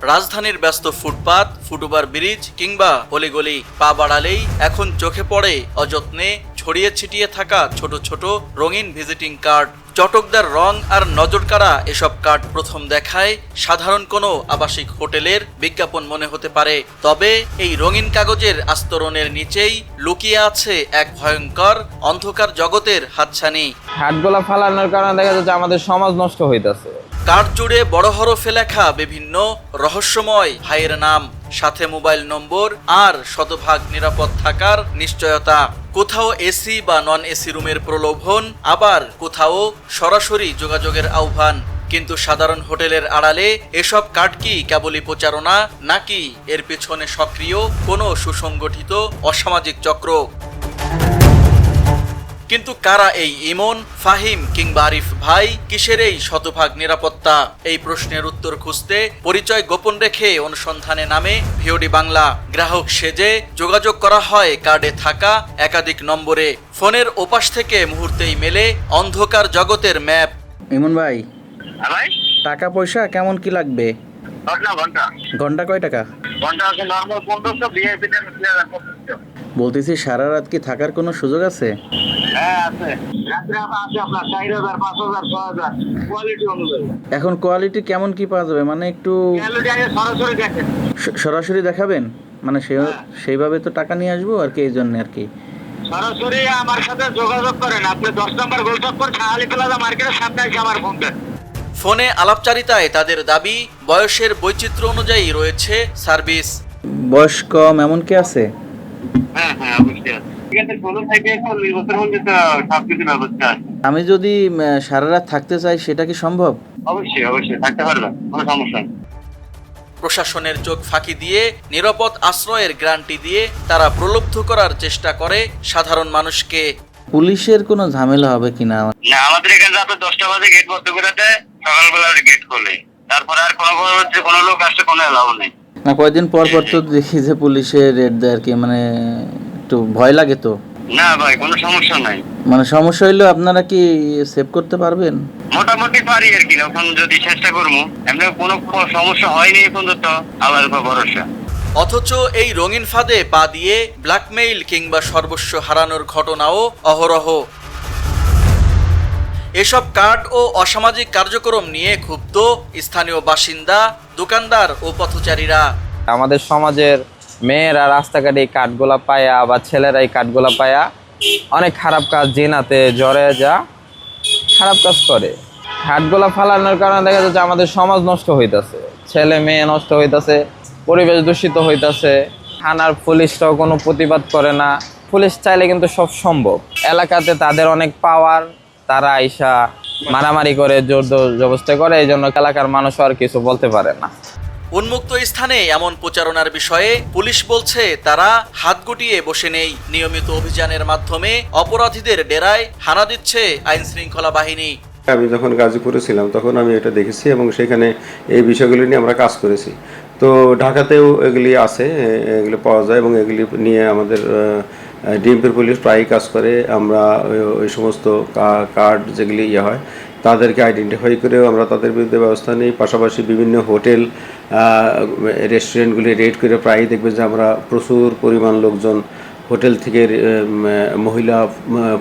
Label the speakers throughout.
Speaker 1: রাজধানীর ব্যস্ত ফুটপাত, foot over bridge কিংবা অলিগলি পা বাড়ালেই এখন চোখে পড়ে অযত্নে ছড়িয়ে ছিটিয়ে থাকা ছোট ছোট রঙিন ভিজিটিং কার্ড। চটকদার রং আর নজরকাড়া এসব কার্ড প্রথম দেখায় সাধারণ কোনো আবাসিক হোটেলের বিজ্ঞাপন মনে হতে পারে। তবে এই রঙিন কাগজের আস্তরণের নিচেই লুকিয়ে আছে এক ভয়ঙ্কর অন্ধকার জগতের হাতছানি।
Speaker 2: হাটগুলা ফালানোর কারণে দেখা যাচ্ছে আমাদের সমাজ নষ্ট হইতেছে।
Speaker 1: কার্ড জুড়ে বড় হরফে লেখা বিভিন্ন রহস্যময় ভাইয়ের নাম, সাথে মোবাইল নম্বর আর শতভাগ নিরাপদ থাকার নিশ্চয়তা। কোথাও এসি বা নন এসি রুমের প্রলোভন, আবার কোথাও সরাসরি যোগাযোগের আহ্বান। কিন্তু সাধারণ হোটেলের আড়ালে এসব কার্ড কি কেবলই প্রচারণা, নাকি এর পেছনে সক্রিয় কোনো সুসংগঠিত অসামাজিক চক্র? কিন্তু কারা এই ইমন, ফাহিম কিংবা আরিফ ভাই? কিসের এই শতভাগ নিরাপত্তা? এই প্রশ্নের উত্তর খুঁজতে পরিচয় গোপন রেখে অনুসন্ধানে নামে ভিওডি বাংলা। গ্রাহক সেজে যোগাযোগ করা হয় কার্ডে থাকা একাধিক নম্বরে। ফোনের ওপাশ থেকে মুহূর্তেই মেলে অন্ধকার জগতের ম্যাপ।
Speaker 2: ইমন ভাই,
Speaker 3: ভাই
Speaker 2: টাকা পয়সা কেমন কি লাগবে?
Speaker 3: ঘন্টা
Speaker 2: ঘন্টা কয় টাকা?
Speaker 3: ঘন্টা আছে নরমাল 1500, ভিআইপি তে 2500।
Speaker 2: বলতেছি সারা রাত কি থাকার কোনো সুযোগ আছে?
Speaker 3: হ্যাঁ আছে, রাত্রে আছে আপনার 4000, 5000, 6000 কোয়ালিটি অনুযায়ী।
Speaker 2: এখন কোয়ালিটি কেমন কি পাওয়া যাবে, মানে একটু
Speaker 3: কোয়ালিটি আগে সরাসরি দেখেন।
Speaker 2: সরাসরি দেখাবেন? মানে সেইভাবে তো টাকা নিয়ে আসবো আর কি, এই জন্য আর কি।
Speaker 3: সরাসরি আমার সাথে যোগাযোগ করেন। আপনি 10 নম্বর গোলচক্কর খালি প্লাজা মার্কেটের সামনে এসে আমার ফোন দেন।
Speaker 1: ফোনে আলাপচারিতায় তাদের দাবি, বয়সের বৈচিত্র্য অনুযায়ী রয়েছে সার্ভিস।
Speaker 2: বয়স কম এমন কি আছে?
Speaker 3: হ্যাঁ অবশ্যই আছে। ঠিক আছে, 16 থেকে 40 বছর মধ্যে তো সবকিছু ব্যবস্থা আছে।
Speaker 2: আমি যদি সারা রাত থাকতে চাই সেটা কি সম্ভব?
Speaker 3: অবশ্যই থাকতে পারবেন, কোনো সমস্যা নেই।
Speaker 1: প্রশাসনের চোখ ফাঁকি দিয়ে নিরাপদ আশ্রয়ের গ্যারান্টি দিয়ে তারা প্রলুব্ধ করার চেষ্টা করে সাধারণ মানুষকে।
Speaker 2: পুলিশের কোনো ঝামেলা হবে কিনা?
Speaker 3: না, আমাদের এখানে রাতে 10টা বাজে গেট বন্ধ করে দেয়, সকালবেলা গেট খোলে। তারপরে আর কোনো লোক আসতে কোনো এলাও নেই।
Speaker 2: না, কয়েকদিন পর পর তো দেখি যে পুলিশে রেড দেয় আর কি, মানে একটু ভয় লাগে তো।
Speaker 3: না ভাই, কোনো সমস্যা নাই।
Speaker 2: মানে সমস্যা হইলেও আপনারা কি সেভ করতে পারবেন?
Speaker 3: মোটামুটি পারি আর কি, এখন যদি চেষ্টা করবো। এমনি কোনো সমস্যা হয়নি এখন তো, আল্লাহর উপর ভরসা।
Speaker 1: অথচ এই রঙিন ফাঁদে পা দিয়ে ব্ল্যাকমেইল কিংবা সর্বস্ব হারানোর ঘটনাও অহরহ। এসব কার্ড ও অসামাজিক কার্যক্রম নিয়ে ক্ষুব্ধ স্থানীয় বাসিন্দা, দোকানদার ও পথচারীরা।
Speaker 2: আমাদের সমাজের মেয়েরা রাস্তাঘাটে এই কাঠগোলা পায়া বা ছেলেরা এই কাঠগোলা পায়া অনেক খারাপ কাজ, জিনাতে জড়ে যা খারাপ কাজ করে। হাটগোলা ফালানোর কারণে দেখা যাচ্ছে আমাদের সমাজ নষ্ট হইতেছে, ছেলে মেয়ে নষ্ট হইতেছে, পরিবেশ দূষিত হইতেছে। থানার পুলিশরাও কোনো প্রতিবাদ করে না। পুলিশ চাইলে কিন্তু সব সম্ভব। এলাকাতে তাদের অনেক পাওয়ার, তারা আইসা মারামারি করে, জোর জবরদস্তি করে, এই জন্য এলাকার মানুষ আর কিছু বলতে পারে না।
Speaker 1: উন্মুক্ত স্থানে এমন প্রচারণার বিষয়ে পুলিশ বলছে তারা হাত গুটিয়ে বসে নেই। নিয়মিত অভিযানের মাধ্যমে অপরাধীদের ডেরায় হানা দিচ্ছে আইন শৃঙ্খলা বাহিনী।
Speaker 4: আমি যখন গাজীপুরে ছিলাম তখন আমি এটা দেখেছি এবং সেখানে এই বিষয়গুলি নিয়ে আমরা কাজ করেছি। তো ঢাকাতেও এগুলি আছে, এগুলি পাওয়া যায় এবং এগুলি নিয়ে আমাদের ডিএমপির পুলিশ প্রায়ই কাজ করে। আমরা ওই সমস্ত কার্ড যেগুলি হয় তাদেরকে আইডেন্টিফাই করেও আমরা তাদের বিরুদ্ধে ব্যবস্থা নিই। পাশাপাশি বিভিন্ন হোটেল, রেস্টুরেন্টগুলি রেড করে প্রায়ই দেখবে যে আমরা প্রচুর পরিমাণ লোকজন হোটেল থেকে মহিলা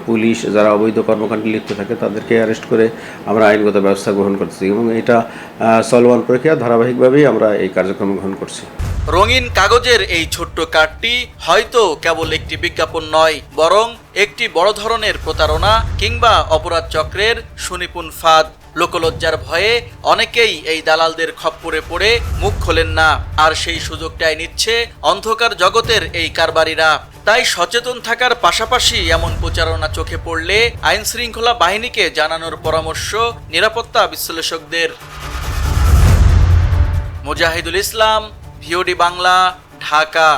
Speaker 4: পুলিশ যারা অবৈধ কর্মকাণ্ডে লিপ্ত থাকে তাদেরকে অ্যারেস্ট করে আমরা আইনগত ব্যবস্থা গ্রহণ করছি এবং এটা চলমান প্রক্রিয়া, ধারাবাহিকভাবেই আমরা এই কার্যক্রম গ্রহণ করছি।
Speaker 1: রঙিন কাগজের এই ছোট্ট কার্ডটি হয়তো কেবল একটি বিজ্ঞাপন নয়, বরং একটি বড় ধরনের প্রতারণা কিংবা অপরাধ চক্রের সুনিপুণ ফাঁদ। লোকলজ্জার ভয়ে অনেকেই এই দালালদের খপ্পরে পড়ে মুখ খোলেন না, আর সেই সুযোগটাই নিচ্ছে অন্ধকার জগতের এই কারবারিরা। তাই সচেতন থাকার পাশাপাশি এমন প্রচারণা চোখে পড়লে আইন শৃঙ্খলা বাহিনীকে জানানোর পরামর্শ নিরাপত্তা বিশ্লেষকদের। মুজাহিদুল ইসলাম, ভিওডি বাংলা, ঢাকা।